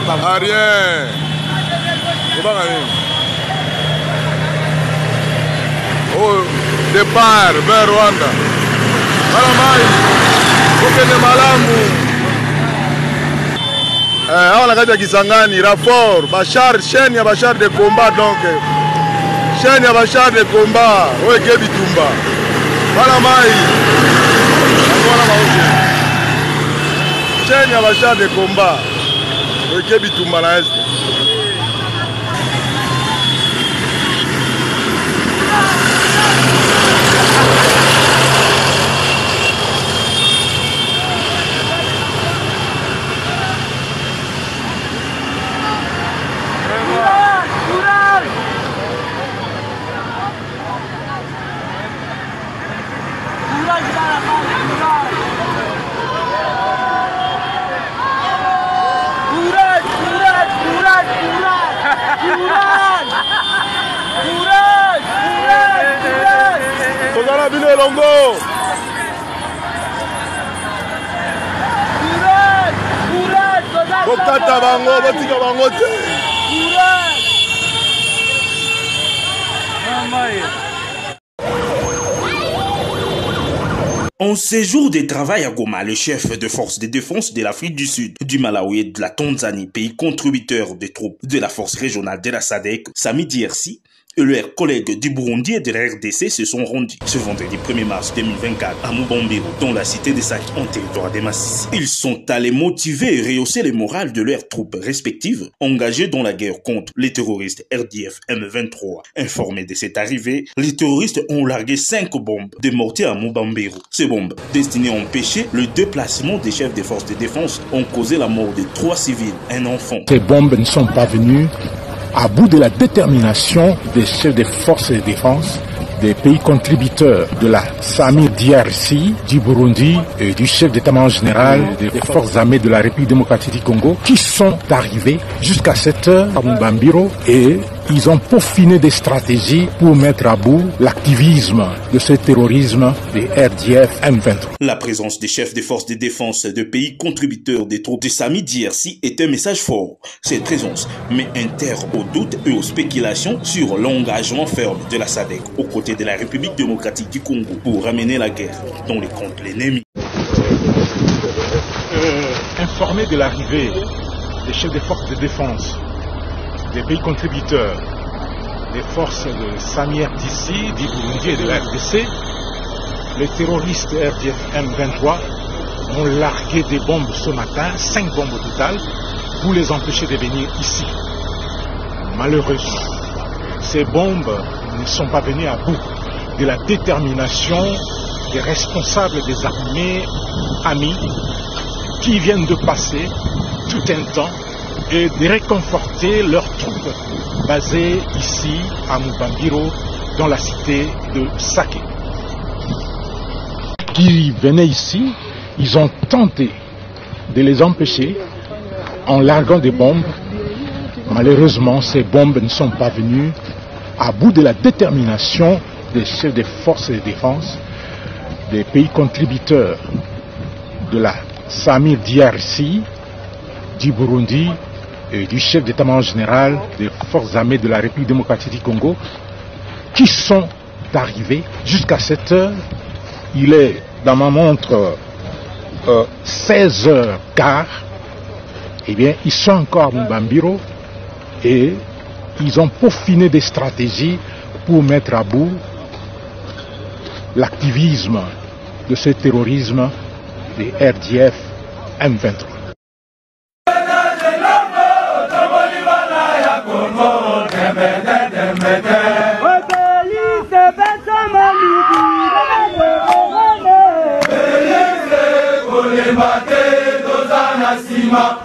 Rien. Oh, départ vers Rwanda. Malamai. Okende malamu. On a gagné Kisangani, rapport, Bachar, chaîne ya Bachar de combat donc. Chaîne ya Bachar de combat. Oye Kebitumba. Malamai. Chaîne ya Bachar de combat. Oye Kebitumba na est. En séjour de travail à Goma, le chef de force de défense de l'Afrique du Sud, du Malawi et de la Tanzanie, pays contributeur des troupes de la force régionale de la SADC, Sami Diarsi, et leurs collègues du Burundi et de la RDC se sont rendus ce vendredi 1er mars 2024 à Mubambiro, dans la cité de Sake, en territoire de Masisi. Ils sont allés motiver et rehausser le moral de leurs troupes respectives engagées dans la guerre contre les terroristes RDF M23. Informés de cette arrivée, les terroristes ont largué 5 bombes de mortier à Mubambiro. Ces bombes, destinées à empêcher le déplacement des chefs des forces de défense, ont causé la mort de 3 civils, un enfant. Ces bombes ne sont pas venues à bout de la détermination des chefs des forces de défense des pays contributeurs de la SAMI DRC, du Burundi et du chef d'état-major général des forces armées de la République démocratique du Congo qui sont arrivés jusqu'à cette heure à Mubambiro et ils ont peaufiné des stratégies pour mettre à bout l'activisme de ce terrorisme des RDF M23. La présence des chefs des forces de défense de pays contributeurs des troupes de SAMI DRC est un message fort. Cette présence met un terme aux doutes et aux spéculations sur l'engagement ferme de la SADC aux côtés de la République démocratique du Congo pour ramener la guerre dans les comptes de l'ennemi. Informé de l'arrivée des chefs des forces de défense des pays contributeurs, des forces de SAMI RDC, du Burundi et de la RDC, les terroristes RDF M23 ont largué des bombes ce matin, 5 bombes au total, pour les empêcher de venir ici. Malheureusement, ces bombes ne sont pas venues à bout de la détermination des responsables des armées amis qui viennent de passer tout un temps et de réconforter leurs troupes basées ici à Mubambiro dans la cité de Sake. Qui venaient ici, ils ont tenté de les empêcher en larguant des bombes. Malheureusement, ces bombes ne sont pas venues à bout de la détermination des chefs des forces de défense des pays contributeurs de la SAMI DRC, du Burundi et du chef d'état-major général des forces armées de la République démocratique du Congo qui sont arrivés jusqu'à cette heure. Il est dans ma montre 16h15. Eh bien, ils sont encore à Mubambiro et ils ont peaufiné des stratégies pour mettre à bout l'activisme de ce terrorisme des RDF M23. Bate dozana sima